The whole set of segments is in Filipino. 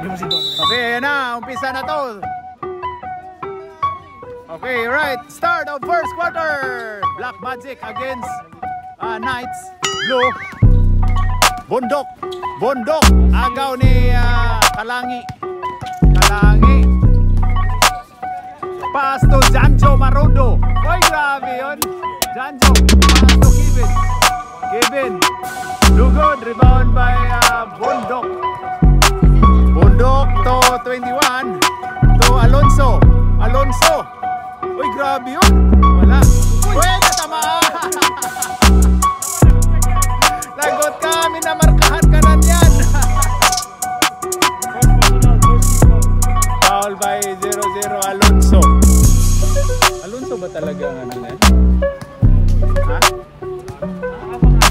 Okay, ayan na. Umpisa na to. Okay, right. Start of first quarter. Black Magic against Knights. Blue. Bundok. Bundok. Agaw ni Kalangi. Kalangi. Pass to Janjo Marodo. Oy, grabe yun. Janjo. Pass to Kevin. Kevin. Lugod. Rebound by Bundok. Bundok to 21. To Alonso. Alonso. Uy, grabe yun. Wala. Uy, natamaan. Lagot kami na markahan ka na yan. Foul by 0-0 Alonso. Alonso ba talaga ang ano yan? Ha?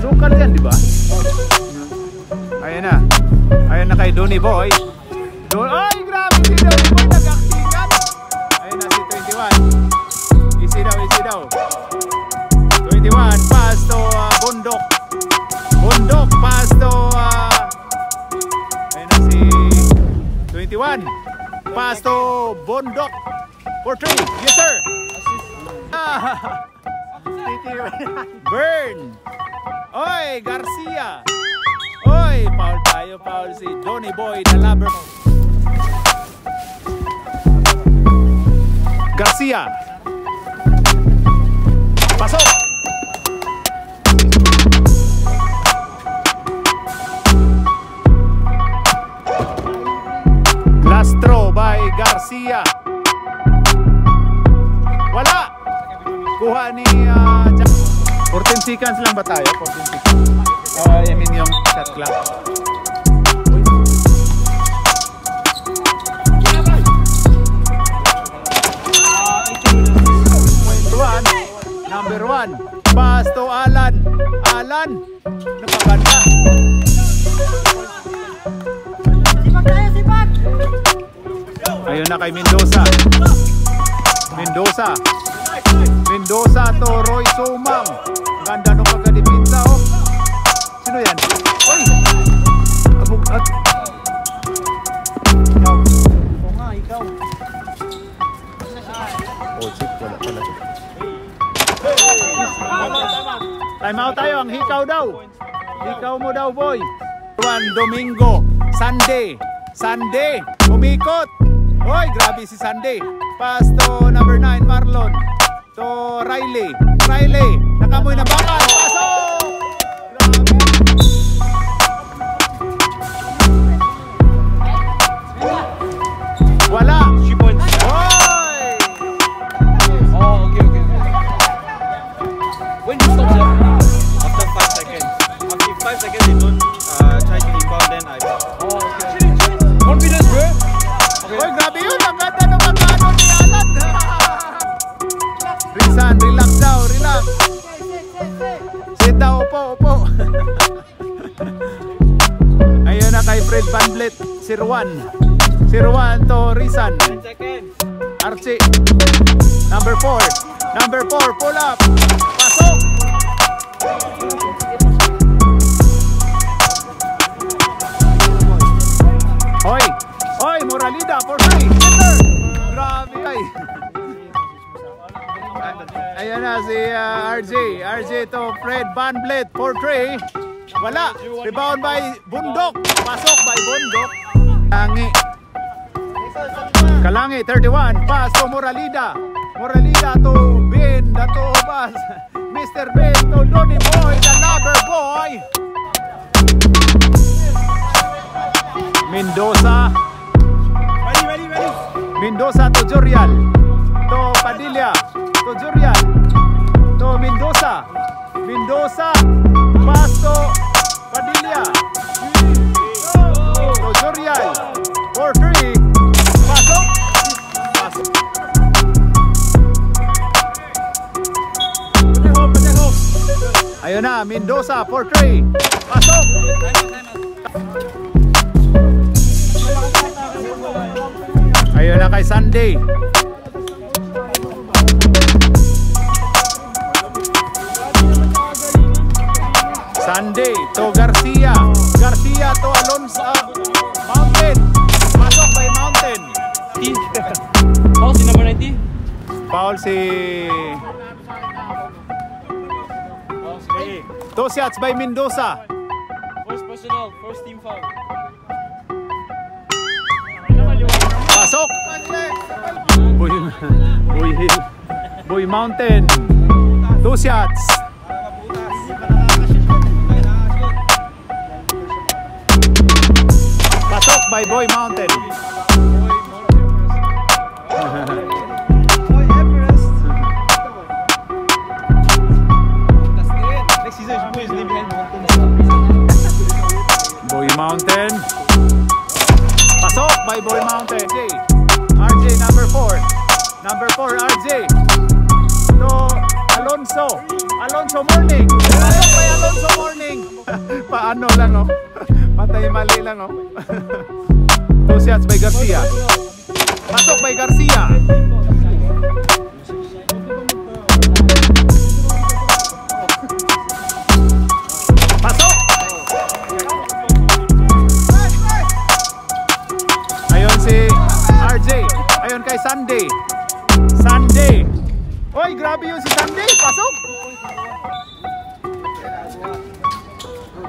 Local yan, di ba? Ayan na. Ayan na kay Donny Boy. Ay, grabe si Donny Boy. Nag-actingan. Ayan na si 21. Easy daw, easy daw. 21. Pass to Bundok. Bundok. Pass to ayan na si 21. Pass to Bundok. For 3. Yes, sir. Burn. Oy, Garcia. Oy, foul tayo, foul si Donny Boy na lover. Garcia. Pasok. Last throw by Garcia. Wala. Kuha ni 14 seconds lang ba tayo? 14 seconds. I mean yung shot clock. Number 1. Pass to Alan. Alan. Napaganda. Sipak tayo, sipak. Ayun na kay Mendoza. Mendoza. Mendoza to Roy Sumang. Ganda nung pagkadipinsa, oh. Sino yan? Oy! Abog at... Ikaw. Oo nga, ikaw. Oh, shit. Wala pala. Time out tayo. Ang hikaw daw. Hikaw mo daw, boy. Juan Domingo. Sunday. Sunday. Umikot. Oy, grabe si Sunday. Pass to number 9, Marlon. To Riley. Riley. Nakamoy na bakal. Pasok! Wala. Oy! Oh, okay. When you stop them after 5 seconds. After 5 seconds they don't try to rebound, then I oh, okay. Confidence, bro. Okay. Oy, grabe yun. Ang ganda ng mga ano ni Alan. Rizan, relax daw. Relax. Sit daw. Upo. Ayun na kay Fred Van Vliet. Si Ruan. Si Ruan to Rizan. 10 seconds. Archie. Number 4. Number 4. Pull up. Pasok. Hoy. Hoy, Moralida for 3. Grabe ay. Ayan na si RJ. RJ to Fred Van Vliet for 3. Wala. Rebound by Bundok. Pasok by Bundok. Kalangi. Kalangi 31. Pass to Moralida. Moralida to Ben. Dato pass. Mr. Ben to Donny Boy. The lover boy. Mendoza. Ready. Mendoza to Jorial. To Padilla. To Jorial. To Mendoza. Mendoza. Pass to Padilla. To Jorial. 4-3. Pasok. Pasok. Ayun na, Mendoza 4-3. Pasok. Ayun na kay Sunday. Sunday to Garcia. Garcia to Alonso. Mountain. Foul si... 2 shots by Mendoza. First personal, first team foul. Pasok. Boy Mountain. 2 shots. Pasok by Boy Mountain. Boy Everest. That's it. Next season, boys live behind mountains. Boy Mountain. Pasok by Boy Mountain. RJ number 4. Number 4 RJ. To Alonso. Alonso Morning. Pasok by Alonso Morning. Paano lang oh. Patay mali lang oh. 2 shots by Garcia. Pasok by Garcia. Pasok. Ayun si RJ. Ayun kay Sunday. Sunday. Oy, grabe yun si Sunday. Pasok.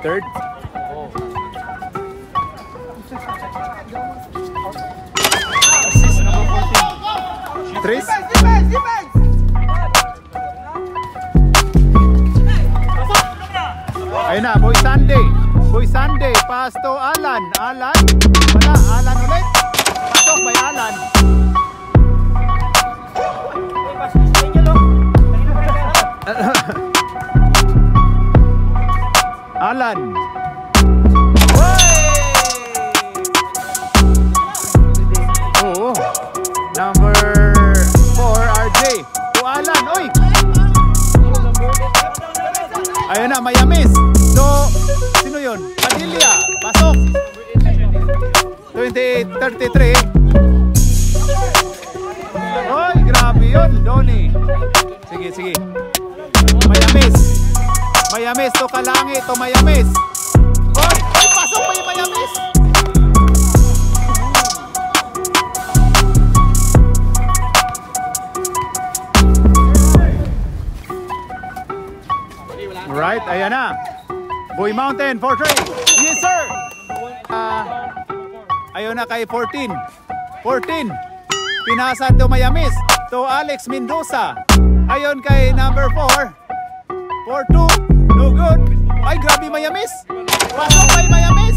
Third. Assist number 14. Tris. Ayun na, Boy Sunday. Boy Sunday, pass to Alan. Alan. Wala, Alan ulit. Pasok by Alan. Alan. Oo. Number 4 RJ. To Alan. Oy. Ayun na, Mayamis. So, sino yun? Padilla. Pasok. 28-33. Oy, grabe yun. Donnie. Sige, sige. Mayamis. Mayamis to Kalangi. To Mayamis. Oy, oy, pasok pa yung Mayamis. Alright, ayan na. Boy Mountain for 3. Yes, sir. Ayun na kay 14. 14. Pinasa to Mayamis. To Alex Mendoza. Ayun kay number 4. 4-2. No good. Ay, grabe Mayamis. Pasok kay Mayamis.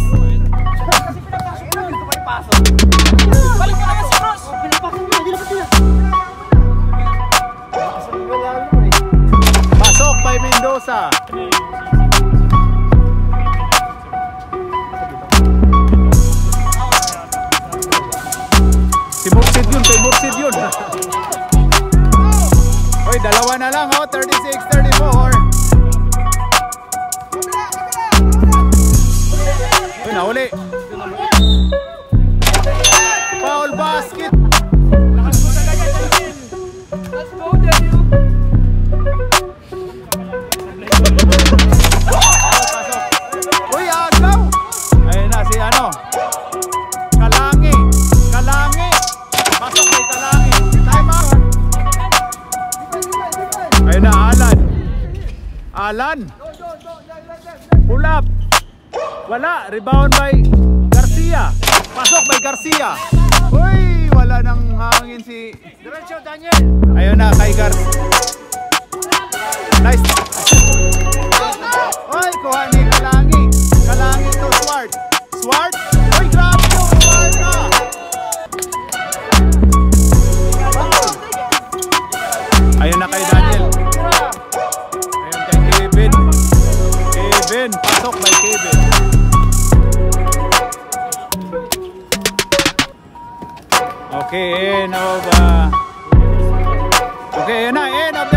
Balik ka na sa cross. Pasok kay Mendoza. Si Mursid yun, kay Mursid yun. Oy, dalawa na lang oh, 36-34. Uy, nahuli. Foul basket. Let's go, Daniel. Uy, agaw. Ayun na si ano. Kalangi. Kalangi. Pasok kay Kalangi. Time out. Ayun na, Alan. Alan. Pull up. Wala. Rebound by Garcia. Pasok by Garcia. Uy, wala nang hangin si... Diretso, Daniel. Ayun na, kay Garcia. Nice. Uy, kuha ni Kalangi. Kalangi to Swart. Swart. Uy, grabe yung Swart na. Ayun na kay Daniel. Ayun kay Kevin. Kevin. Pasok by Kevin. Okay, end of... Okay, end of